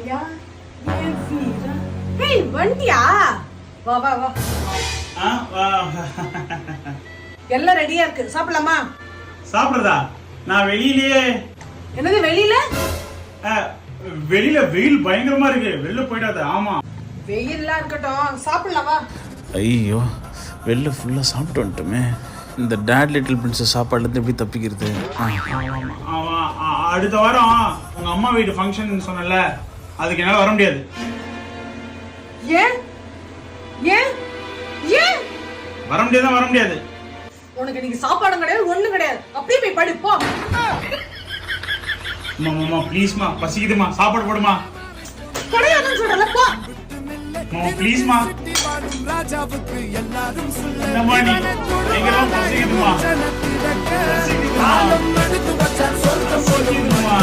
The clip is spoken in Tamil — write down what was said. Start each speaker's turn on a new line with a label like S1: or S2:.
S1: வாயா ஏன் வீரா. ஹேய் வண்டியா? வா வா வா. எல்லாம் ரெடியா இருக்கு, சாப்பிடலாமா?
S2: சாப்பிடுறதா? நான் வெளியிலேயே.
S1: என்னது வெளியில?
S2: வெளியில வெயில் பயங்கரமா இருக்கு, வெளில போயிடாத. ஆமா
S1: வெயில்லாம் இருக்கட்டும், சாப்பிடலாமா?
S3: ஐயோ, வெளில ஃபுல்லாக சாப்பிட்டு வந்துட்டோமே. இந்த டேட் லிட்டில் பிரின்சஸ் சாப்பாடுலேருந்து எப்படி தப்பிக்கிறது?
S2: அடுத்த வாரம் உங்க அம்மா வீட்டு ஃபங்க்ஷன் சொன்னல, அதுக்கு என்னால வர முடியாது.
S1: ஏன் ஏன் ஏன்
S2: வர முடியாது? வர முடியாது.
S1: உனக்கு நீங்க சாப்பாடும் கிடையாது, ஒண்ணும் கிடையாது. அப்படியே போய் படு போ.
S2: மாமா ப்ளீஸ்மா, பசிக்குதுமா, சாப்பாடு போடுமா.
S1: கிடையாதுன்னு சொல்றல, போ.
S2: மாமா ப்ளீஸ்மா. என்னம்மா நீ? எங்கெல்லாம் பசிக்குதுமா, பசிக்குதுமா.